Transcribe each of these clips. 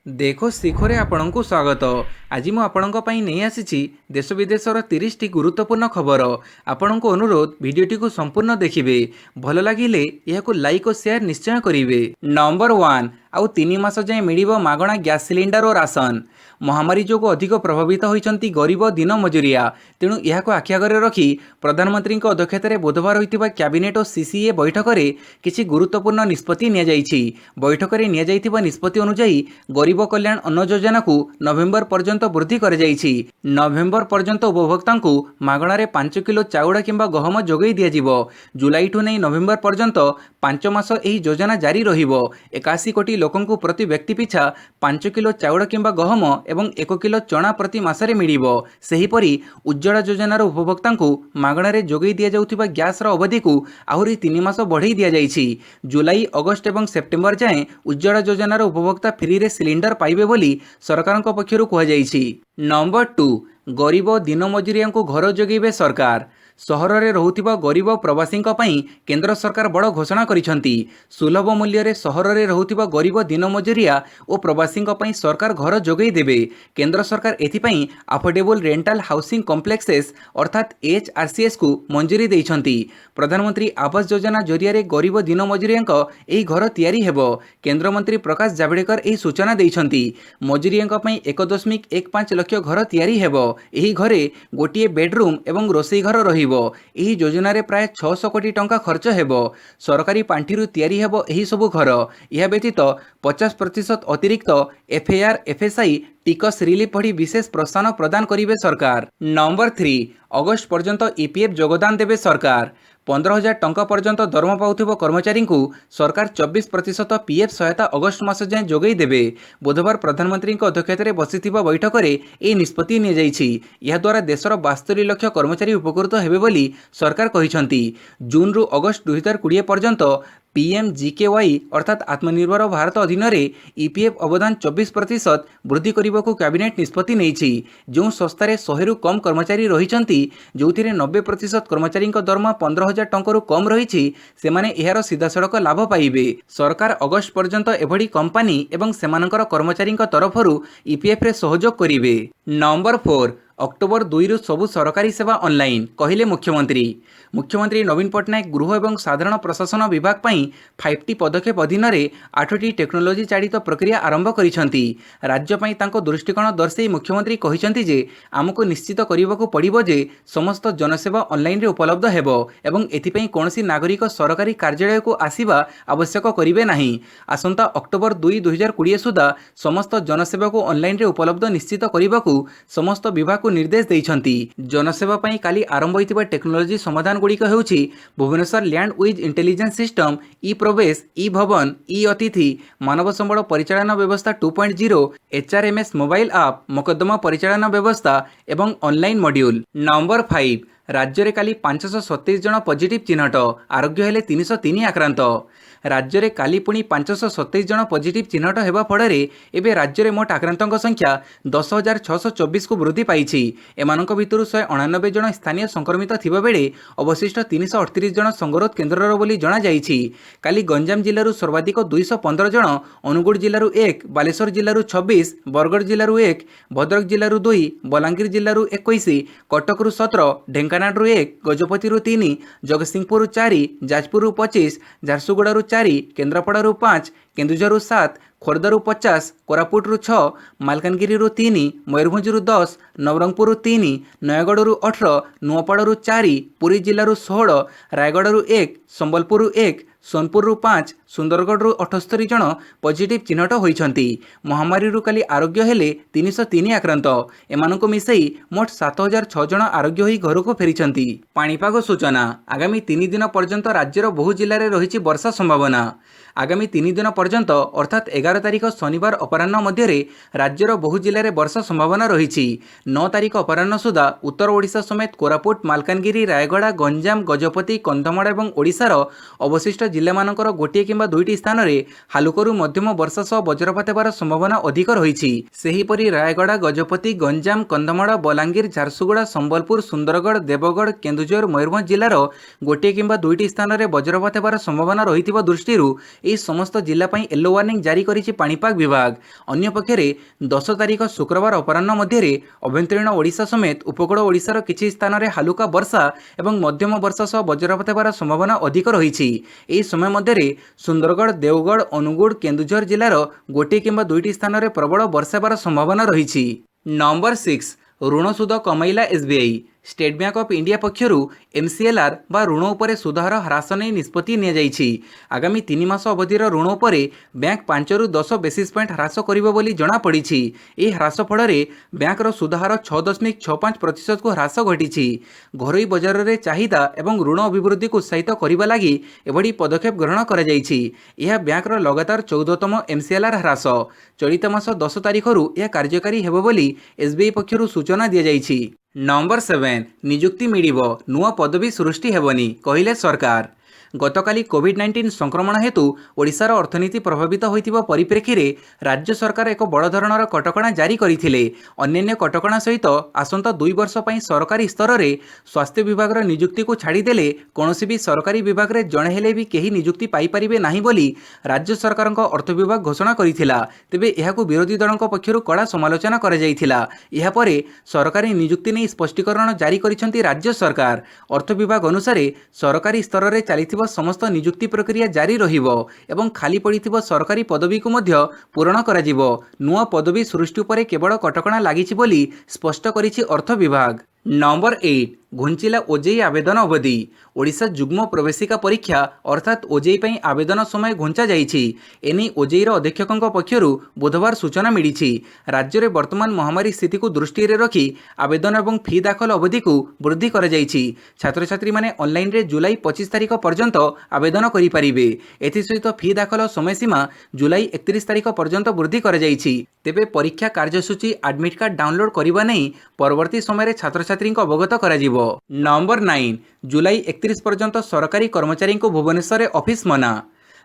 देखो शिखरे आपणଙ୍କୁ स्वागत। आज मु आपणଙ୍କ ପାଇଁ ନେଇ ଆସିଛି देश विदेशर 30 ଟି गुरुत्वपूर्ण खबर। आपणଙ୍କୁ अनुरोध भिडियोटी को संपूर्ण देखिए, भल लगिले यहाकु लाइक और शेयर निश्चय करिवे। नंबर 1 आउ 3 मास जाए मिलिबो मागणा गैस सिलिंडर और राशन। महामारी जो अधिक प्रभावित होइचंती गरीब दिन मजुरिया, तेणु यहाकु आखि आगरे रखी प्रधानमंत्री अध्यक्षतार बुधवार होइतिबा कैबिनेट और सीसीए बैठक में किसी गुरुत्वपूर्ण निष्पत्ति निया जाइछि। बैठक में निया जाइतिबा निष्पत्ति अनुसार गरीब कल्याण अन्न योजना को नवेम्बर पर्यंत वृद्धि कर जाइछि। नवेम्बर पर्यंत उपभोक्ता को मागणारे 5 किलो चाउड़ किंबा गहम जोगई दिया। जुलाई ठू नहीं नवेम्बर पर्यंत 5 मास एही योजना जारी रहिबो। 81 कोटी लोकंकु प्रति व्यक्ति पिछा 5 किलो चाउड़ किंबा गहम एवं 1 किलो चना प्रति मासरे मिलिबो। सेहीपरि उज्ज्वला योजनार उपभोक्ता को मागणारे जोगई दिया जाउथिबा गैस रो अवधि को आहुरी 3 मास बढ़ाई दिया जाइछि। जुलाई अगस्त एवं सेप्टेम्बर जाए उज्ज्वला योजनार उपभोक्ता फ्री रे सिलिंडर पाइबे बोली सरकारक पक्षरु कहा जाइछि। नंबर 2 गरीब दिन मजुरिया को घर जोगैबे सरकार। सहर में रोहुथिबा गरीब प्रवासी केंद्र सरकार बड़ घोषणा करिसेंती। सुलभ मूल्य रे सहर में रोहुथिबा गरीब दिन मजुरिया और प्रवासी सरकार घर जोगई देबे। केंद्र सरकार एथिपाई अफोर्डेबल रेंटल हाउसिंग कॉम्प्लेक्सेस अर्थात एचआरसीएस को मंजूरी देइछंती। प्रधानमंत्री आवास योजना जरिया गरीब दिन मजुरिया एही घर तैयारी हेबो। केंद्र मंत्री प्रकाश जावड़ेकर एही सूचना देइछंती। मजुरिया 1.15 लाख घर तैयारी हेबो। एही घरे गोटिए बेडरूम एवं रोसई घर रही। एही योजना रे प्राय 600 कोटी टंका खर्च हेबो। सरकारी पांठिरु तैयारी हेबो एही सबु घर। यह व्यतीत 50% अतिरिक्त एफएआर एफएसआई टिकस रिलीफ भड़ी विशेष प्रोत्साहन प्रदान करिवे सरकार। नंबर 3 अगस्त पर्यंत ईपीएफ योगदान देवे सरकार। 15,000 टंका पर्यंत दरमा पाउथिबो कर्मचारी को सरकार 24% पीएफ सहायता अगस्त मास जाए जोगई देवे। बुधवार प्रधानमंत्री अध्यक्षतार बसिथिबा बैठक में यह निष्पत्ति नि जाइछि। यह द्वारा देशर 72 लाख कर्मचारी उपकृत हेबे बोली सरकार कहिसंती। जून रु अगस्त 2020 पर्यंत पीएमजीकेवाई अर्थात आत्मनिर्भर भारत अधीन रे ईपीएफ अवदान 24% वृद्धि करने को कैबिनेट निष्पत्ति नहीं। जो संस्थार 100 रु कम कर्मचारी रही जो 90% कर्मचारी दरमा 15,000 टंका कम रही से सीधासड़क लाभ पाइबे। सरकार अगस्त पर्यंत एभली कंपनी एवं सेमानकर कर्मचारी तरफरु ईपीएफ रे सहयोग करिवे। नंबर 4 अक्टोबर 2 रु सबु सरकारी सेवा ऑनलाइन कहिले मुख्यमंत्री। मुख्यमंत्री नवीन पट्टनायक गृह एवं साधारण प्रशासन विभाग पई 5टी पदक्षेप अधीन रे 8टी टेक्नोलोजी चालित प्रक्रिया आरंभ करिसंती। राज्य पई तांको दृष्टिकोण दर्शाई मुख्यमंत्री कहिसंती जे आमको निश्चित करिबाकू पड़िबो जे समस्त जनसेवा ऑनलाइन रे उपलब्ध हेबो एवं एथिपई कोनोसी नागरिक सरकारी कार्यालय को आसीबा आवश्यक करिवे नाही। आसंता अक्टोबर 2 2020 सुधा समस्त जनसेवा को ऑनलाइन रे उपलब्ध निश्चित करिबाकू समस्त विभाग निर्देश देइछंती। जनसेवा पई काली आरंभ होइतिबा टेक्नोलोजी समाधान गुड़िक हेउछि Bhubaneswar land use intelligence system, e Pravesh, e भवन, ई अतिथि, मानव संबल परिचालन व्यवस्था 2.0, एचआरएमएस मोबाइल ऐप, मोकदमा परिचालन व्यवस्था एवं ऑनलाइन मॉड्यूल। नंबर 5 राज्य में काली 527 जन पॉजिटिव चिन्हट, आरोग्य हेले 303 आक्रांत। राज्य में काली पुणी 527 जन पॉजिटिव चिन्हट हेबा फଳରେ एबे राज्य में मोट आक्रांतक संख्या 10,624 को वृद्धि पाइछि। एमानक भितरु 199 जन स्थानीय संक्रमित थिबा बेले अवशिष्ट 338 जन संगरोध केन्द्रर बोली जणा जाइछि। काली गंजाम जिल्लारू सर्वाधिक 215 जन, अनुगुड़ जिल्लारू 1, बालेश्वर जिल्लारू 26, बरगड़ जिल्लारू 1, भद्रक जिल्लारू 2, बलांगीर जिल्लारू 21, कटकरू 17, ढेंकानालरू 1, गजपतिरू 3, जगतसिंहपुर 4, जाजपुर 25, झारसुगुड़ारू 4, केन्द्रापड़ारू 5, केन्दुझरु 7, खोर्धारू 50, कोरापुटरू 6, मालकानगिरी 3, मयूरभंजरू 10, नवरंगपुर 3, नयगड़ू 18, नुआपड़ू 4, पुरी जिल्लारू 16, रायगड़ू 1, संबलपुर 1, सोनपुर 5, सुंदरगढ़ 78 जन पॉजिटिव चिन्हट होइछंती। महामारी काली आरोग्य हेले 303 आक्रांत। एमानको मिसई मोट 7,006 जन आरोग्य होई घर को फेरिछंती। पाणीपाग सूचना आगामी 3 दिन पर्यंत राज्यर बहु जिले में रही वर्षा संभावना। आगामी 3 दिन पर्यंत अर्थात 11 तारिख शनिवार अपराह्न मध्य राज्यर बहु जिले में वर्षा संभावना रही। 9 तारिख अपराह्न सुधा उत्तर ओडिशा समेत कोरापुट, मालकानगिरी, रायगड़ा, गंजाम, गजपति, कंधमाल और ओडिशार अवशिष्ट जिला मानकर गोटे किंबा 2टी स्थान में हालुकरू मध्यम वर्षा सह वज्रपात हेबार संभावना अधिक रही। सेहीपरि रायगड़ा, गजपति, गंजाम, कंधमाल, बलांगीर, झारसुगुड़ा, संबलपुर, सुंदरगढ़, देवगढ़, केन्दुझर, मयूरभंज जिलार गोटे किंबा 2टी स्थान में वज्रपात हेबार संभावना रही दृष्टि ଏହି ସମସ୍ତ ଜିଲ୍ଲା ପାଇଁ ୟେଲୋ ୱାର୍ଣ୍ଣିଂ ଜାରି କରିଛି ପାଣିପାଗ ବିଭାଗ। ଅନ୍ୟପକ୍ଷରେ 10 ତାରିଖ ଶୁକ୍ରବାର ଅପରାହ୍ନ ମଧ୍ୟରେ ଆଭ୍ୟନ୍ତରୀଣ ଓଡ଼ିଶା ସमेତ ଉପକୂଳ ଓଡ଼ିଶାର କିଛି ସ୍ଥାନରେ ହାଲୁକା ବର୍ଷା ଏବଂ ମଧ୍ୟମ ବର୍ଷା ସହ ବଜ୍ରପାତ ହେବାର ସମ୍ଭାବନା ଅଧିକ ରହିଛି। ଏହି ସମୟ ମଧ୍ୟରେ ସୁନ୍ଦରଗଡ଼, ଦେଓଗଡ଼, ଅନୁଗୁଳ, କେନ୍ଦୁଝର ଜିଲ୍ଲାର ଗୋଟିଏ କିମ୍ବା ଦୁଇଟି ସ୍ଥାନରେ ପ୍ରବଳ ବର୍ଷା ହେବାର ସମ୍ଭାବନା ରହିଛି। ନମ୍ବର 6 ଋଣ ସୁଧ କମାଇଲା SBI. State Bank of India ପକ୍ଷରୁ MCLR ବା ଋଣ ଉପରେ ସୁଧହାର ହ୍ରାସ ନେଇ ନିଷ୍ପତ୍ତି ନିଆଯାଇଛି। ଆଗାମୀ 3 ମାସ ଅବଧିର ଋଣ ଉପରେ ବ୍ୟାଙ୍କ 5ରୁ 10 ବେସିସ୍ ପଏଣ୍ଟ ହ୍ରାସ କରିବ ବୋଲି ଜଣାପଡ଼ିଛି। ଏହି ହ୍ରାସ ଫଳରେ ବ୍ୟାଙ୍କର ସୁଧହାର 6.65%କୁ ହ୍ରାସ ଘଟିଛି। ଘରୋଇ ବଜାରରେ ଚାହିଦା ଏବଂ ଋଣ ଅଭିବୃଦ୍ଧିକୁ ଉତ୍ସାହିତ କରିବା ଲାଗି ଏଭଳି ପଦକ୍ଷେପ ଗ୍ରହଣ କରାଯାଇଛି। ଏହା ବ୍ୟାଙ୍କର ଲଗାତାର 14ତମ MCLR ହ୍ରାସ। ଚଳିତ ମାସ 10 ତାରିଖରୁ ଏହା କାର୍ଯ୍ୟକାରୀ ହେବ ବୋଲି SBI ପକ୍ଷରୁ ସୂଚନା ଦିଆଯାଇଛି। ନମ୍ବର 7 ନିଯୁକ୍ତି ମିଳିବ, ନୂଆ ପଦବୀ ସୃଷ୍ଟି ହେବନି, କହିଲେ ସରକାର। ଗତକାଲି କୋଭିଡ୍-19 ସଂକ୍ରମଣ ହେତୁ ଓଡ଼ିଶାର ଅର୍ଥନୀତି ପ୍ରଭାବିତ ହୋଇଥିବା ପରିପ୍ରେକ୍ଷୀରେ ରାଜ୍ୟ ସରକାର ଏକ ବଡ଼ ଧରଣର କଟକଣା ଜାରି କରିଥିଲେ। ଅନ୍ୟାନ୍ୟ କଟକଣା ସହିତ ଆସନ୍ତା 2 ବର୍ଷ ପାଇଁ ସରକାରୀ ସ୍ତରରେ ସ୍ୱାସ୍ଥ୍ୟ ବିଭାଗର ନିଯୁକ୍ତିକୁ ଛାଡ଼ିଦେଲେ କୌଣସି ବି ସରକାରୀ ବିଭାଗରେ ଜଣେ ହେଲେ ବି କେହି ନିଯୁକ୍ତି ପାଇପାରିବେ ନାହିଁ ବୋଲି ରାଜ୍ୟ ସରକାରଙ୍କ ଅର୍ଥ ବିଭାଗ ଘୋଷଣା କରିଥିଲା। ତେବେ ଏହାକୁ ବିରୋଧୀ ଦଳଙ୍କ ପକ୍ଷରୁ କଡ଼ା ସମାଲୋଚନା କରାଯାଇଥିଲା। ଏହାପରେ ସରକାରୀ ନିଯୁକ୍ତି ନେଇ ସ୍ପଷ୍ଟୀକରଣ ଜାରି କରିଛନ୍ତି ରାଜ୍ୟ ସରକାର। ଅର୍ଥ ବିଭାଗ ଅନୁସାରେ ସରକାରୀ ସ୍ତରରେ ଚାଲିଥିବା ସମସ୍ତ ନିଯୁକ୍ତି ପ୍ରକ୍ରିୟା ଜାରି ରହିବ ଏବଂ ଖାଲି ପଡ଼ିଥିବା ସରକାରୀ ପଦବୀକୁ ମଧ୍ୟ ପୂରଣ କରାଯିବ। ନୂଆ ପଦବୀ ସୃଷ୍ଟି ଉପରେ କେବଳ କଟକଣା ଲାଗିଛି ବୋଲି ସ୍ପଷ୍ଟ କରିଛି ଅର୍ଥ ବିଭାଗ। ନମ୍ବର 8 ଘୁଞ୍ଚିଲା ଓଜେଇ ଆବେଦନ ଅବଧି। ଓଡ଼ିଶା ଯୁଗ୍ମ ପ୍ରବେଶିକା ପରୀକ୍ଷା ଅର୍ଥାତ୍ ଓଜେଇ ପାଇଁ ଆବେଦନ ସମୟ ଘୁଞ୍ଚା ଯାଇଛି। ଏନେଇ ଓଜେଇର ଅଧୀକ୍ଷକଙ୍କ ପକ୍ଷରୁ ବୁଧବାର ସୂଚନା ମିଳିଛି। ରାଜ୍ୟରେ ବର୍ତ୍ତମାନ ମହାମାରୀ ସ୍ଥିତିକୁ ଦୃଷ୍ଟିରେ ରଖି ଆବେଦନ ଏବଂ ଫି ଦାଖଲ ଅବଧିକୁ ବୃଦ୍ଧି କରାଯାଇଛି। ଛାତ୍ରଛାତ୍ରୀମାନେ ଅନଲାଇନରେ ଜୁଲାଇ 25 ତାରିଖ ପର୍ଯ୍ୟନ୍ତ ଆବେଦନ କରିପାରିବେ। ଏଥିସହିତ ଫି ଦାଖଲ ସମୟସୀମା ଜୁଲାଇ 31 ତାରିଖ ପର୍ଯ୍ୟନ୍ତ ବୃଦ୍ଧି କରାଯାଇଛି। ତେବେ ପରୀକ୍ଷା କାର୍ଯ୍ୟସୂଚୀ ଆଡମିଟ୍ କାର୍ଡ ଡାଉନଲୋଡ୍ କରିବା ନେଇ ପରବର୍ତ୍ତୀ ସମୟରେ ଛାତ୍ରଛାତ୍ରୀଙ୍କୁ ଅବଗତ କରାଯିବ। ନମ୍ବର 9 ଜୁଲାଇ 31 ପର୍ଯ୍ୟନ୍ତ ସରକାରୀ କର୍ମଚାରୀଙ୍କୁ ଭୁବନେଶ୍ୱରରେ ଅଫିସ୍ ମନା।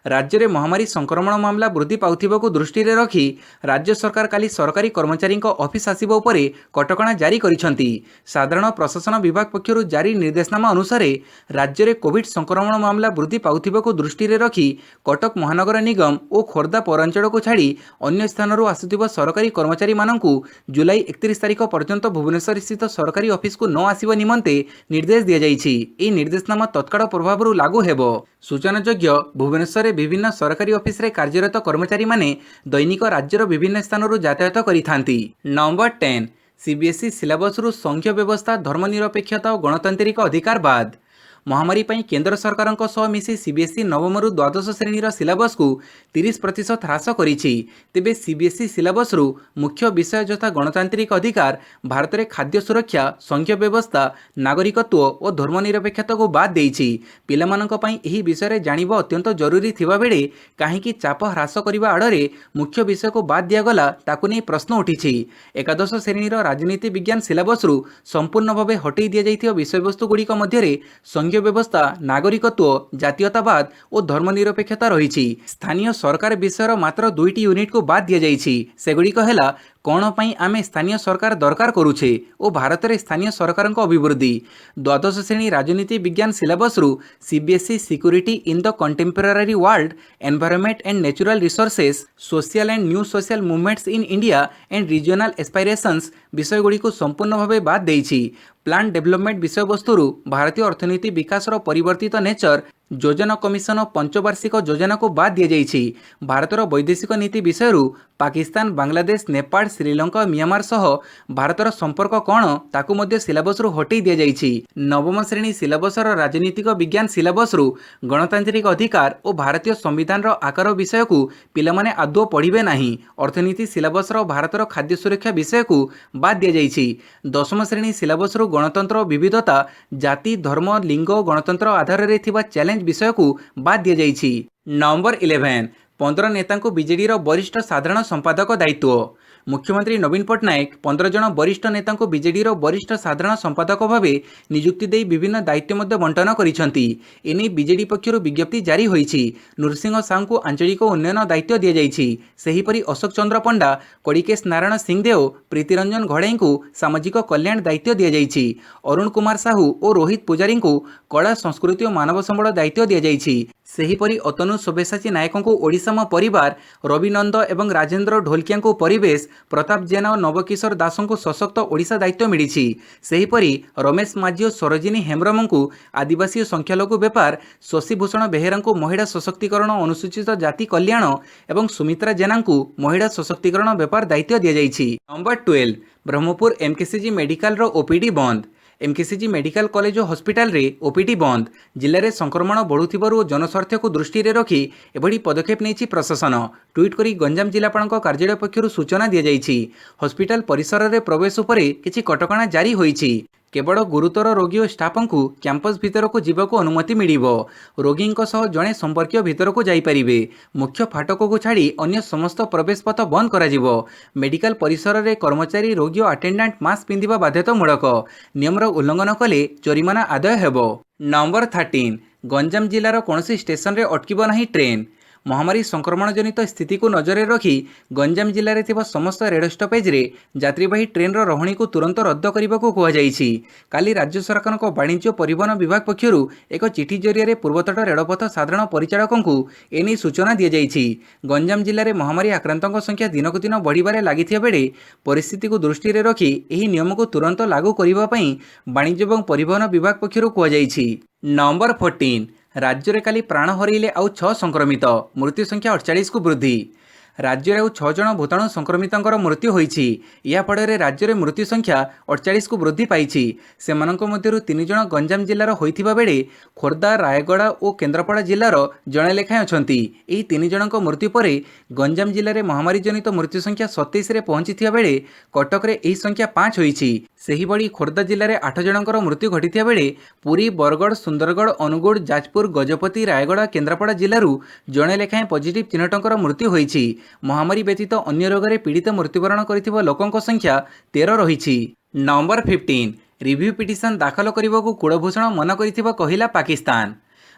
ରାଜ୍ୟରେ ମହାମାରୀ ସଂକ୍ରମଣ ମାମଲା ବୃଦ୍ଧି ପାଉଥିବାକୁ ଦୃଷ୍ଟିରେ ରଖି ରାଜ୍ୟ ସରକାର କାଲି ସରକାରୀ କର୍ମଚାରୀଙ୍କ ଅଫିସ୍ ଆସିବା ଉପରେ କଟକଣା ଜାରି କରିଛନ୍ତି। ସାଧାରଣ ପ୍ରଶାସନ ବିଭାଗ ପକ୍ଷରୁ ଜାରି ନିର୍ଦ୍ଦେଶନାମା ଅନୁସାରେ ରାଜ୍ୟରେ କୋଭିଡ୍ ସଂକ୍ରମଣ ମାମଲା ବୃଦ୍ଧି ପାଉଥିବାକୁ ଦୃଷ୍ଟିରେ ରଖି କଟକ ମହାନଗର ନିଗମ ଓ ଖୋର୍ଦ୍ଧା ପୌରାଞ୍ଚଳକୁ ଛାଡ଼ି ଅନ୍ୟ ସ୍ଥାନରୁ ଆସୁଥିବା ସରକାରୀ କର୍ମଚାରୀମାନଙ୍କୁ ଜୁଲାଇ 31 ତାରିଖ ପର୍ଯ୍ୟନ୍ତ ଭୁବନେଶ୍ୱର ସ୍ଥିତ ସରକାରୀ ଅଫିସକୁ ନ ଆସିବା ନିମନ୍ତେ ନିର୍ଦ୍ଦେଶ ଦିଆଯାଇଛି। ଏହି ନିର୍ଦ୍ଦେଶନାମା ତତ୍କାଳ ପ୍ରଭାବରୁ ଲାଗୁ ହେବ। ସୂଚନାଯୋଗ୍ୟ, ଭୁବନେଶ୍ୱରରେ ବିଭିନ୍ନ ସରକାରୀ ଅଫିସରେ କାର୍ଯ୍ୟରତ କର୍ମଚାରୀମାନେ ଦୈନିକ ରାଜ୍ୟର ବିଭିନ୍ନ ସ୍ଥାନରୁ ଯାତାୟାତ କରିଥାନ୍ତି। ନମ୍ବର 10 CBSE ସିଲାବସରୁ ସଂଘୀୟ ବ୍ୟବସ୍ଥା, ଧର୍ମନିରପେକ୍ଷତା ଓ ଗଣତାନ୍ତ୍ରିକ ଅଧିକାର ବାଦ। ମହାମାରୀ ପାଇଁ କେନ୍ଦ୍ର ସରକାରଙ୍କ ସହ ମିଶି CBSE ନବମରୁ ଦ୍ୱାଦଶ ଶ୍ରେଣୀର ସିଲାବସକୁ 30% ହ୍ରାସ କରିଛି। ତେବେ CBSE ସିଲାବସରୁ ମୁଖ୍ୟ ବିଷୟ ଯଥା ଗଣତାନ୍ତ୍ରିକ ଅଧିକାର, ଭାରତରେ ଖାଦ୍ୟ ସୁରକ୍ଷା, ସଂଘୀୟ ବ୍ୟବସ୍ଥା, ନାଗରିକତ୍ୱ ଓ ଧର୍ମନିରପେକ୍ଷତାକୁ ବାଦ ଦେଇଛି। ପିଲାମାନଙ୍କ ପାଇଁ ଏହି ବିଷୟରେ ଜାଣିବା ଅତ୍ୟନ୍ତ ଜରୁରୀ ଥିବାବେଳେ କାହିଁକି ଚାପ ହ୍ରାସ କରିବା ଆଡ଼ରେ ମୁଖ୍ୟ ବିଷୟକୁ ବାଦ ଦିଆଗଲା ତାକୁ ନେଇ ପ୍ରଶ୍ନ ଉଠିଛି। ଏକାଦଶ ଶ୍ରେଣୀର ରାଜନୀତି ବିଜ୍ଞାନ ସିଲାବସରୁ ସମ୍ପୂର୍ଣ୍ଣ ଭାବେ ହଟେଇ ଦିଆଯାଇଥିବା ବିଷୟବସ୍ତୁଗୁଡ଼ିକ ମଧ୍ୟରେ ସଂଘୀୟ ବ୍ୟବସ୍ଥା, ନାଗରିକତ୍ୱ, ଜାତୀୟତାବାଦ ଓ ଧର୍ମନିରପେକ୍ଷତା ରହିଛି। ସ୍ଥାନୀୟ ସରକାର ବିଷୟର ମାତ୍ର 2ଟି ୟୁନିଟ୍କୁ ବାଦ ଦିଆଯାଇଛି। ସେଗୁଡ଼ିକ ହେଲା କ'ଣ ପାଇଁ ଆମେ ସ୍ଥାନୀୟ ସରକାର ଦରକାର କରୁଛେ ଓ ଭାରତରେ ସ୍ଥାନୀୟ ସରକାରଙ୍କ ଅଭିବୃଦ୍ଧି। ଦ୍ୱାଦଶ ଶ୍ରେଣୀ ରାଜନୀତି ବିଜ୍ଞାନ ସିଲାବସରୁ CBSE security in the contemporary world, environment and natural resources, social and new social movements in India and regional aspirations ବିଷୟଗୁଡ଼ିକୁ ସମ୍ପୂର୍ଣ୍ଣ ଭାବେ ବାଦ ଦେଇଛି। ପ୍ଲାନ୍ ଡେଭଲପମେଣ୍ଟ ବିଷୟବସ୍ତୁରୁ ଭାରତୀୟ ଅର୍ଥନୀତି ବିକାଶର ପରିବର୍ତ୍ତିତ ନେଚର ଯୋଜନା କମିଶନ ପଞ୍ଚବାର୍ଷିକ ଯୋଜନାକୁ ବାଦ ଦିଆଯାଇଛି। ଭାରତର ବୈଦେଶିକ ନୀତି ବିଷୟରୁ ପାକିସ୍ତାନ, ବାଂଲାଦେଶ, ନେପାଳ, ଶ୍ରୀଲଙ୍କା, ମିଆଁମାର ସହ ଭାରତର ସମ୍ପର୍କ କ'ଣ ତାକୁ ମଧ୍ୟ ସିଲାବସରୁ ହଟେଇ ଦିଆଯାଇଛି। ନବମ ଶ୍ରେଣୀ ସିଲାବସର ରାଜନୀତିକ ବିଜ୍ଞାନ ସିଲାବସରୁ ଗଣତାନ୍ତ୍ରିକ ଅଧିକାର ଓ ଭାରତୀୟ ସମ୍ବିଧାନର ଆକାର ବିଷୟକୁ ପିଲାମାନେ ଆଦୌ ପଢ଼ିବେ ନାହିଁ। ଅର୍ଥନୀତି ସିଲାବସର ଭାରତର ଖାଦ୍ୟ ସୁରକ୍ଷା ବିଷୟକୁ ବାଦ ଦିଆଯାଇଛି। ଦଶମ ଶ୍ରେଣୀ ସିଲାବସରୁ ଗଣତନ୍ତ୍ର ଓ ବିବିଧତା, ଜାତି, ଧର୍ମ, ଲିଙ୍ଗ ଓ ଗଣତନ୍ତ୍ର ଆଧାରରେ ଥିବା ଚ୍ୟାଲେଞ୍ଜ ବିଷୟକୁ ବାଦ ଦିଆଯାଇଛି। ନମ୍ବର 11 15 ନେତାଙ୍କୁ ବିଜେଡିର ବରିଷ୍ଠ ସାଧାରଣ ସମ୍ପାଦକ ଦାୟିତ୍ୱ। मुख्यमंत्री नवीन पट्टनायक 15 जन वरिष्ठ नेता बीजेडी वरिष्ठ साधारण संपादक भाव नियुक्ति दे विभिन्न दायित्व मध्य बंटन करिसेंती। एने बीजेडी पक्षरु विज्ञप्ति जारी होईछि। नृसिंह साहू को आंचलिक उन्नयन दायित्व दिया जाइछि। सेहीपरि अशोक चंद्र पंडा, कड़िकेश नारायण सिंहदेव, प्रीतिरंजन घड़ाई को सामाजिक कल्याण दायित्व दिया जाइछि। अरुण कुमार साहू और रोहित पुजारी को कला संस्कृति और मानव संबल दायित्व दिया जाइछि। सेहीपरि अतनु सब्यसाची नायक को ओडिशा मो परिवार, रविनंद एवं राजेंद्र ढोलकिया को परिवेश, प्रताप जेना और नवकिशोर दास को सशक्त ओडिशा दायित्व मिली। सेहीपरि रमेश माझी और सरोजिनी हेम्ब्रम को आदिवासी और संख्यालघु व्यापार, शशिभूषण बेहेरा को महिला सशक्तिकरण अनुसूचित जाति कल्याण एवं सुमित्रा जेना को महिला सशक्तिकरण व्यापार दायित्व दिया जाइछि। नंबर 12 ब्रह्मपुर एमकेसीजी मेडिकल रो ओपीडी बंद। एमकेसीजी मेडिकल कॉलेज और हॉस्पिटल रे ओपीडी बंद। जिले में संक्रमण बढ़ुथिबारु जनस्वार्थ को दृष्टि रे रखी एभली पदक्षेप नेछि प्रशासन। ट्वीट करी गंजाम जिलापाल कार्यालय पक्षरु सूचना दिया जाइछि। हॉस्पिटल परिसर रे प्रवेश उपरे किछि कटकणा जारी होइछि। केवल गुरुतर रोगी और स्टाफ को कैंपस भीतर को जीवक अनुमति मिलिबो। रोगी जड़े संपर्क भीतर को जाइपारे। मुख्य फाटक को छाड़ी अन्य समस्त प्रवेश पथ बंद करा। मेडिकल परिसर रे कर्मचारी, रोगी और अटेंडेंट मास्क पिंधिबा बाध्यतामूलक। नियमर उल्लंघन कले जरिमाना आदाय हेबो। नंबर 13 गंजाम जिलार कौनसी स्टेशन रे अटकिबो नाही ट्रेन। महामारी संक्रमण जनित स्थिति को नजर रखी गंजाम जिले में थिबा समस्त रेल स्टपेज रे यात्रीवाही ट्रेन रहणी को तुरंत रद्द करने को कहुଯାଇଛି। काली राज्य सरकार को वाणिज्य परिवहन विभाग पक्षरु एक चिठी जरिए पूर्वतट रेलपथ साधारण परिचालकों को एने सूचना दी जाइछि। गंजाम जिले में महामारी आक्रांतों संख्या दिनक दिन बढ़िबारे लागिथिया बेले परिस्थिति को दृष्टि रे रखी एही नियम को तुरंत लागू करबा पई वाणिज्य एवं परिवहन विभाग पक्षरु कहुଯାଇଛି। नंबर 14 राज्य में काली प्राण हरइले आउ 6 संक्रमित, मृत्यु संख्या 48 को वृद्धि। राज्य में आउ 6 जन भूताणु संक्रमितंकर मृत्यु होईछि। या फଳରେ राज्य में मृत्यु संख्या 48 को वृद्धि पाइछि। सेमानंक मध्यरु 3 जन गंजाम जिल्लार होइथिबा बेले खोर्धा, रायगड़ा और केन्द्रापड़ा जिल्लार जणे लेखाएं अछंती। एही 3 जनक मृत्यु परे गंजाम जिल्ला में महामारी जनित मृत्यु संख्या 27 रे पहुंचीथिया बेले कटक रे एही संख्या 5 होईछि। सेहीबड़ी खोर्धा जिल्ला में 8 जनकर मृत्यु घटिथिया बेले पुरी, बरगड़, सुंदरगढ़, अनुगुड़, जाजपुर, गजपति, रायगड़ा, केन्द्रापड़ा जिल्लारू जणे लेखाएं पॉजिटिव चिन्हटंकर मृत्यु होईछि। महामारी व्यतीत अन्य रोग में पीड़ित मृत्युवरण करथिबा लोकंक संख्या 13 रहिछि। नंबर 15 रिव्यू पिटिशन दाखल करने कुलभूषण मन करिथिबा कहिला पाकिस्तान।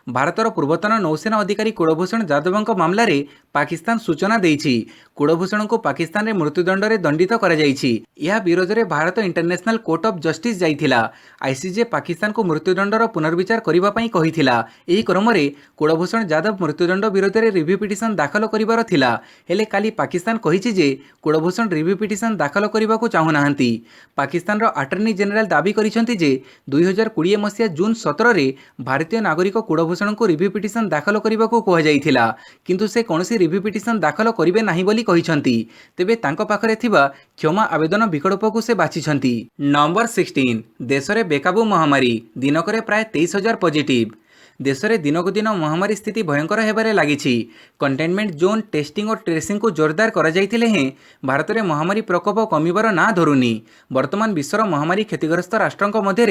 भारतर पूर्वतन नौसेना अधिकारी कुलभूषण जाधव मामला रे पाकिस्तान सूचना देइछि। कुलभूषण को पाकिस्तान रे मृत्युदंड रे दंडित करा जाइछि। यह विरोध रे Bharat international court of justice जाइथिला। आईसीजे पाकिस्तान को मृत्युदंडर पुनर्विचार करिबा पई कहिथिला। एही क्रम रे कुलभूषण जाधव मृत्युदंड विरोध रे रिव्यू पिटिशन दाखल करिबार थिला। हेले काली पाकिस्तान कहिछि जे कुलभूषण रिव्यू पिटिशन दाखल करिबा को चाहू नाहंती। पाकिस्तान रो अटर्नी जनरल दाबी करिसेंती जे 2020 मसिया जून 17 रे भारतीय नागरिक कुलभूषण को रिव्यू पिटिशन दाखल करने को कहुଯାଇଥିଲା, किंतु से कौनसी रिव्यू पिटिशन दाखल करिवे नाही बोली कहिसंती। तेबे तांको पाखरे थिबा क्षमा आवेदन विकल्प को से बाछिसंती। नंबर 16 देश में बेकाबू महामारी, दिनकरे प्राय 23,000 पॉजिटिव। देश में दिनक दिन महामारी स्थिति भयंकर होबारे लागिछि। कंटेनमेंट जोन, टेस्टिंग और ट्रेसिंग को जोरदार करा जाइथिले हें भारत में महामारी प्रकोप कमिबार ना धरुनी। वर्तमान विश्वर महामारी क्षतिग्रस्त राष्ट्रंक मध्य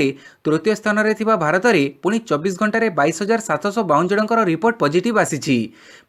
तृतीय स्थान रे थिबा भारत में पुणी 24 घंटे 22,752 जनकर रिपोर्ट पॉजिटिव आसीछि।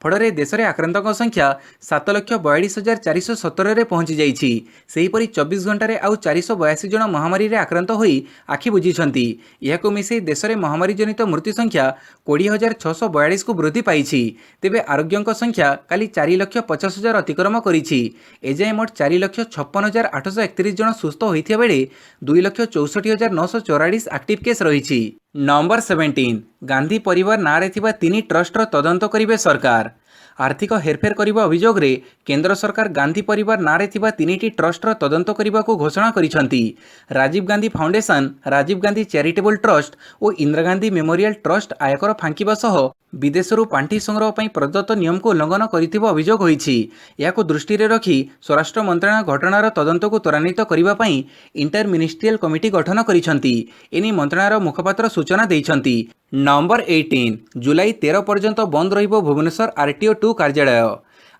फଳରେ देश में आक्रांतों संख्या 7,42,417 रे पहुंची जाइछि। सेहीपरि 24 घंटे आउ 482 जन महामारी रे आक्रांत होई आखि बुझिछंती। याको मिसई देश में महामारी जनित मृत्यु संख्या 20,642 को वृद्धि पाइछि। तेबे आरोग्यंक संख्या काली 4,50,000 अतिक्रम करिछि। एजाए मोट 4,56,831 जन सुस्थ होइथिया बेले 2,64,944 एक्टिव केस रहिछि। नंबर 17 गांधी परिवार नारे थिबा 3 ट्रस्टर तदंत करिवे सरकार। आर्थिक हेरफेर करने अभियोग रे केंद्र सरकार गांधी परिवार नारे थिबा 3टी ट्रस्टर तदंत करने को घोषणा करिसंती। Rajiv Gandhi foundation, Rajiv Gandhi charitable trust और इंदिरा गांधी मेमोरियल ट्रस्ट आयकर फांकिबा सह विदेशरू पांठी संग्रह पर प्रदत्त नियम को उल्लंघन करिथिबा अभियोग होइछि। याको दृष्टि रे रखी स्वराष्ट्र मंत्रालय घटनार तदंत को त्वरान्वित करबा पई इंटर मिनिस्ट्रियल कमिटी गठन करिसंती। एनी मंत्रालयर मुखपात्र सूचना दैछंती। नंबर 18 जुलाई 13 पर्यंत बंद रहिबो भुवनेश्वर आरटीओ 2 कार्यालय।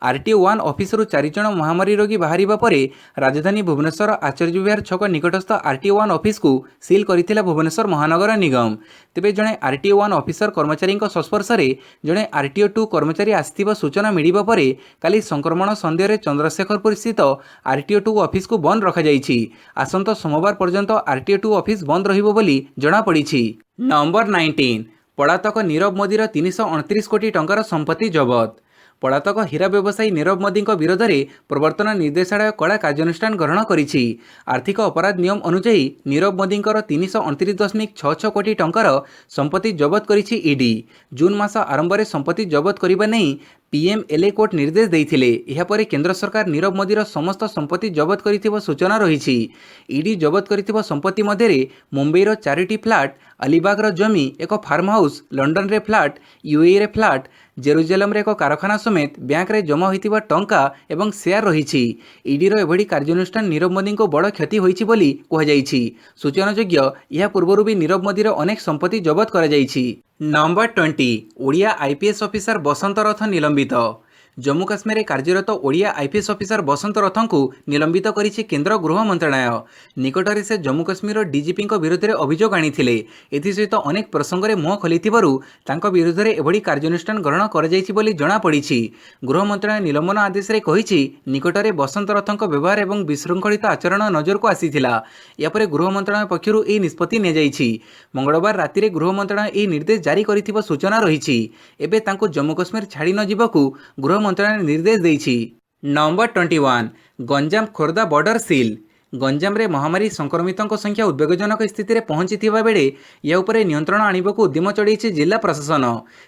आरटीओ 1 अफिसरू 4 जण महामारी रोगी बाहरिबा परे राजधानी भुवनेश्वर आचार्य विहार छक निकटस्थ आरटीओ 1 ऑफिस को सील करथिला भुवनेश्वर महानगर निगम। तेबे जणे आरटीओ 1 ऑफिसर कर्मचारी संस्पर्श में जणे आरटीओ 2 कर्मचारी आसिथिबा सूचना मिलिबा परे काली संक्रमण सन्देह रे चंद्रशेखरपुर स्थित आरटीओ 2 ऑफिस को बंद रखा जाइछि। आसंता सोमवार पर्यंत आरटीओ 2 ऑफिस बंद रहिबो बोली जणा पड़िछि। नंबर 19 पलातक नीरव मोदीर 329 कोटी टंकार संपत्ति जबत। पलातक हीरा व्यवसायी नीरव मोदी विरोध में प्रवर्तन निर्देशालय कड़ा कार्यानुष्ठान ग्रहण करिछि। आर्थिक अपराध नियम अनुसार नीरव मोदी 329.66 कोटी टंकार संपत्ति जबत करिछि ईडी। जून मास आरंभ में संपत्ति जबत करने नहीं पीएमएलए कोर्ट निर्देश देइथिले। एहा परे केंद्र सरकार नीरव मोदीर समस्त संपत्ति जबत करिथिबा सूचना रहिछि। ईडी जबत करिथिबा संपत्ति मध्यरे मुंबईर 4टी फ्लाट, अलीबागर जमी, एक फार्म हाउस, लंडन रे फ्लाट, यूएई रे फ्लाट, जेरुजेलम रे एक कारखाना समेत बैंक रे जमा होइतिबा टंका एवं शेयर रहिछि। ईडीर एभଳି कार्यानुष्ठान नीरव मोदी को बड़ क्षति होइछि बोली कहुଯାଇଛି। सूचनायोग्य यह पूर्वरु भी नीरव मोदीर अनेक संपत्ति जबत करा जाइछि। नंबर 20 ओडिया आईपीएस ऑफिसर बसंत रथ निलंबित। जम्मू काश्मीर में कार्यरत ओडिया आईपीएस ऑफिसर बसंत रथ को निलंबित करिछि केंद्र गृह मंत्रालय। निकटरे से जम्मू काश्मीर डीजीपी विरुद्ध में अभियोग आनिथिले। एथिसहित अनेक प्रसंग में मुह खोलिथिबारु तांको विरुद्ध में एभଳି कार्यानुष्ठान ग्रहण करा जाइछि बोली जणा पड़िछि। गृह मंत्रालय निलंबन आदेश में कहिछि निकटरे बसंत रथ व्यवहार एवं विशृंखलित आचरण नजर को आसीथिला। या परे गृह मंत्रालय पक्षरु एही निष्पत्ति ने जाइछि। मंगलवार राति गृह मंत्रालय एही निर्देश जारी करिथिबा सूचना रहिछि। एबे तांको जम्मू काश्मीर छाड़ी न जिबाकू गृह मंत्रालय निर्देश देइछि। Number 21 Ganjam Khordha border seal. Ganjam रे महामारी संक्रमितों संख्या उद्वेगजनक स्थिति में पहुंची बेले या उपरे नियंत्रण आनिबाकू उद्यम चढ़ाई जिला प्रशासन।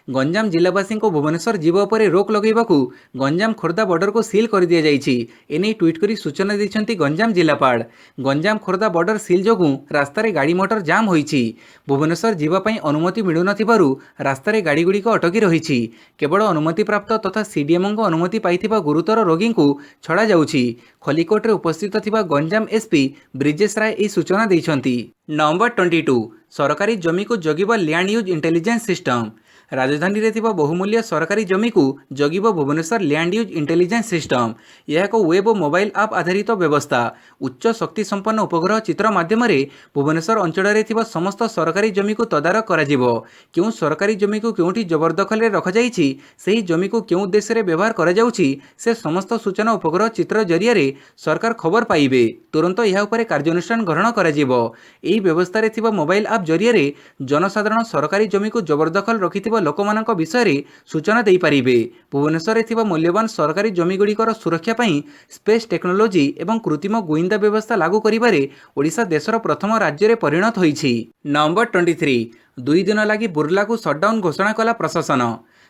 गंजाम जिलावासी को भुवनेश्वर जीव उपरे रोक लगेबाकू गंजाम खोर्धा बॉर्डर को सील कर दिया जाइछि। एने ट्वीट करी सूचना दैछन्ति गंजाम जिलापाल। गंजाम खोर्धा बॉर्डर सील जोगु रास्तार गाड़ी मोटर जाम होइछि। भुवनेश्वर जीवा पई अनुमति मिलु नथिबारु रास्तार गाड़ी गुड़िक अटकी रहिछि। केवल अनुमति प्राप्त तथा सीडीएमओ को अनुमति पाइथिबा गुरुतर रोगी को छड़ा जाउछि। खलिकोट रे उपस्थित थिबा गंजाम एसपी ब्रिजेश राय यह सूचना देइछन्ति। नंबर 22 सरकारी जमी को जगिब लैंड यूज इंटेलिजेंस सिस्टम। राजधानी रे थिबा बहुमूल्य सरकारी जमी को जगिब Bhubaneswar land use intelligence system. यह एक वेब और मोबाइल आप आधारित व्यवस्था। उच्च शक्ति संपन्न उपग्रह चित्र माध्यम भुवनेश्वर अंचल में थिबा समस्त सरकारी जमी को तदारख कराजिबो। क्यों सरकारी जमी को क्योंठी जबरदखल रे रखा जाइछि, सही जमी को क्यों उद्देश्य रे व्यवहार करा जाउछि से समस्त सूचना उपग्रह चित्र जरिया रे सरकार खबर पाइबे। तुरंत यह उपरे कार्यानुष्ठान ग्रहण कराजिबो। एही व्यवस्था रे थिबा मोबाइल आप जरिया रे जनसाधारण सरकारी जमी को जबरदखल रखिथिबा लोकमानक विषय रे सूचना दे पारिबे। भुवनेश्वर थिबा मूल्यवान सरकारी जमी गुड़िकर सुरक्षा पई स्पेस टेक्नोलोजी एवं कृत्रिम गुइंदा व्यवस्था लागू करिबारे ओडिशा देशर प्रथम राज्य रे परिणत होइछि। नंबर 23 दुई दिन लगी बुर्ला को शटडाउन घोषणा कला प्रशासन।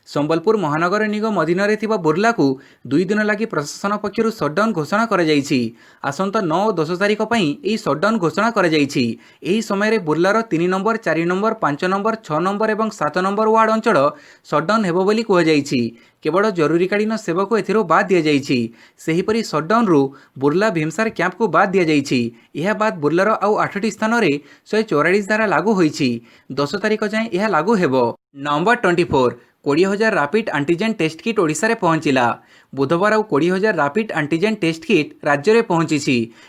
संबलपुर महानगर निगम अधीन में बुर्ला को 2 दिन लगी प्रशासन पक्षर शटडाउन घोषणा कर आसंता 9 और 10 तारिख यह शटडाउन घोषणा कर समय रे बुर्लार 3 नंबर 4 नंबर 5 नंबर 6 नंबर और 7 नंबर वार्ड अंचल शटडाउन हेबो बोली कहुଯାଇଛି। केवल जरूरीकालीन सेवा को एथिरो बाद दिया जाइछि। सेहीपरि शटडाउन रु बुर्ला भीमसार कैंप को बाद दिया जाइछि। यह बाद बुर्लार आउ 8टी स्थान रे 144 धारा लागू होइछि। 10 तारिख जाए यह लागू हेबो। Number 24 20,000 rapid antigen test kit Odisha रे पहुंचिला। बुधवार आउ 20,000 रैपिड एंटीजन टेस्ट किट राज्य रे पहुंची।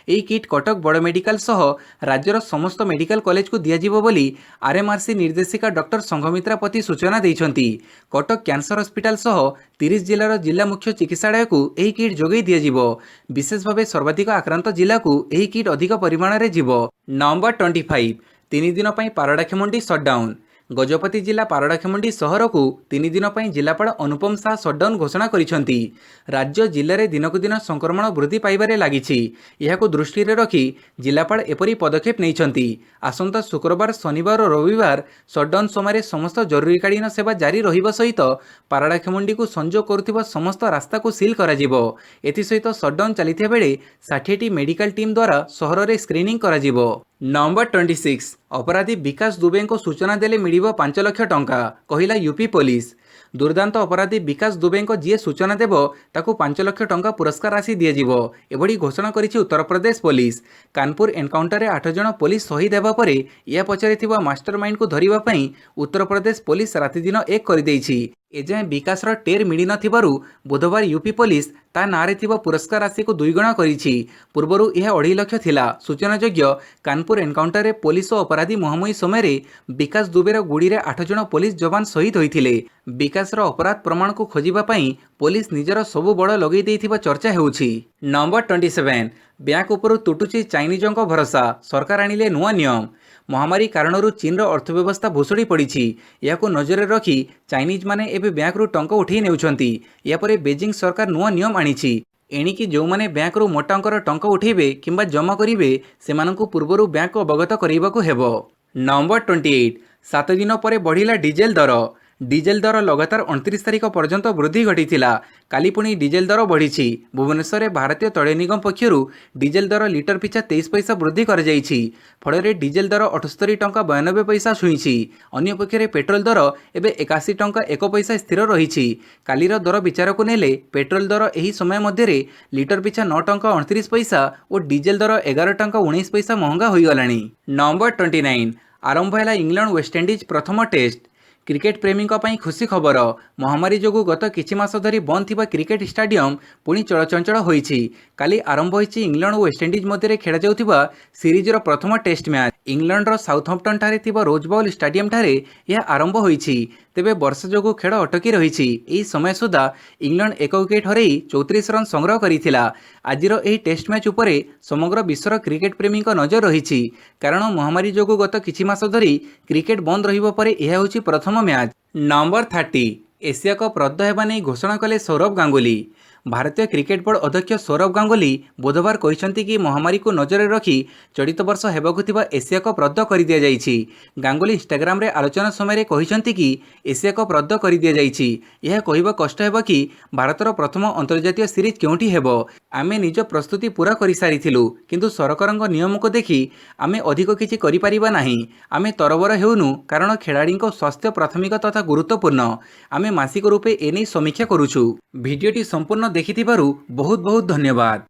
एही किट कटक बड़ मेडिकल सह राज्यर समस्त मेडिकल कॉलेज को दियाजिबो बोली आरएमआरसी निर्देशिका डॉक्टर संघमित्रा पति सूचना दैछन्ति। कटक कैंसर हॉस्पिटल सह 30 जिलार जिला मुख्य चिकित्सालय को एही किट जोगै दियाजिबो। विशेष भाव सर्वाधिक आक्रांत जिला को एही किट अधिक परिमाण रे जिवो। नंबर 25 3 दिन पई पारडाखेमुंडी शटडाउन। गजपति जिला पारडाखेमुंडी सहर को 3 दिन पर जिलापाल अनुपम शाह शटडाउन घोषणा करिसेंति। राज्य जिले में दिनकू दिन संक्रमण वृद्धि पाइबारे लागिछि। एहाको दृष्टि रे रखी जिलापाल एपरी पदक्षेप नैछन्ति। आसंता शुक्रवार शनिवार और रविवार शटडाउन समय समस्त जरूरीकालीन सेवा जारी रहिबा सहित पारडाखेमुंडी को संजोग करुथिबा समस्त रास्ता को सील कराजिबो। एथिसहित शटडाउन चलिथिबा बेले 60टी मेडिकल टीम द्वारा सहर रे स्क्रीनिंग कराजिबो। नंबर 26 अपराधी विकास दुबे को सूचना देले मिलिबो 5 लाख टंका कहला यूपी पुलिस। दुर्दांत अपराधी विकास दुबे जी सूचना देव ताकू 5 लाख टंका पुरस्कार राशि दिज्व एभली घोषणा करिछि उत्तर प्रदेश पुलिस। कानपुर एनकाउंटर में 8 जन पुलिस शहीद होगा पर यह पछरे मास्टरमाइंड को धरिबा पई उत्तर प्रदेश पुलिस राति दिन एक कर एजाएं विकासर टेर मिली नथिबारु बुधवार यूपी पुलिस ता नारे थिबा पुरस्कार राशि को 2 गुणा करिछि। पूर्वरु यह 2.5 लाख थिला। सूचनायोग्य कानपुर एनकाउंटर में पुलिस और अपराधी मुहांमुही समय विकास दुबेर गुड़ी में 8 जन पुलिस जवान शहीद होते। विकासर अपराध प्रमाण को खोजिबा पई पुलिस निजर सबु बड़ लगे देइथिबा चर्चा हेउछि। नंबर 27 बैंक उपरु तुटुछि चाइनीजों भरोसा, सरकार आनिले नुआ नियम। महामारी कारणरू चीन अर्थव्यवस्था भुशुड़ी पड़ी। यह नजर रखी चाइनीज माने एबे बैंक रु टंका उठे नेउछंती। या परे बेजिंग सरकार नुआ नियम आनिछि। एणिकी जो माने बैंक रु मोटा अंकर टंका उठेबे किंबा जमा करिवे सेमानंकु पूर्वरु बैंक को अवगत करिबाकु हेबो। नंबर 28 7 दिन पर बढ़िला डीजेल दर। डीजेल दर लगातार 29 तारिख पर्यंत वृद्धि घटीला। काली पुणी डीजेल दर बढ़ी। भुवनेश्वर में भारतीय तैल निगम पक्षर डीजेल दर लिटर पिछा 23 पैसा वृद्धि कर फल डीजेल दर 78 टंका 92 पैसा छुई। अन्यपक्षे पेट्रोल दर एवं 81 टंका 1 पैसा स्थिर रही। कालीर दर विचार को नेले पेट्रोल दर यही समय मध्य लिटर पिछा 9 टंका 29 पैसा और डीजेल दर 11 टंका 19 पैसा महंगा हो गलानी। नंबर 29 आरंभ है इंग्लैंड वेस्टइंडीज प्रथम टेस्ट। क्रिकेट प्रेमी खुशी खबर। महामारी जोगु गत किछि मास धरी बंद थिबा क्रिकेट स्टाडियम पुणी चलचंचल होईछि। काली आरंभ होईछि इंग्लैंड और वेस्टइंडीज मध्य खेला जाउथिबा सीरीजर प्रथम टेस्ट मैच। इंग्लैंडर साउथहम्पटन ठारे थिबा रोज बाउल स्टाडियम ठारे यह आरंभ होईछि। तेबे वर्षा जोगु खेल अटकी रही। यह समय सुधा इंग्लैंड 1 विकेट हरई 34 रन संग्रह करिथिला। आजिर एही टेस्ट मैच उपरे समग्र विश्वर क्रिकेट प्रेमी नजर रही। कारण महामारी जोगु गत किछि मास धरी क्रिकेट बंद रहिबा परे यह होछि प्रथम मैच। नंबर 30 एशिया कप रद्द हेबा नै घोषणा कले सौरभ गांगुली। भारतीय क्रिकेट बोर्ड अध्यक्ष सौरभ गांगुली बुधवार कहते कि महामारी को नजर रखी चलित वर्ष होगा एशिया कप रद्द कर दि जाइछि। गांगुली इंस्टाग्राम रे आलोचना समय कहते कि एशिया कप रद्द कर दि जाइछि। यह कहवा कष्ट हेबो कि भारतर प्रथम अंतर्जातीय सीरीज केउठी हेबो। आमे निज प्रस्तुति पूरा कर सारिथिलु किंतु सरकारक नियम को देखि आमे अधिक किछि करि परिबा नाही। आमे तरबर हेउनु कारण खेलाड़ी स्वास्थ्य प्राथमिक तथा गुरुत्वपूर्ण। आमे मासिक रूपे एने समीक्षा करूछु। भिडियोटी संपूर्ण देखिथिबारु बहुत बहुत धन्यवाद।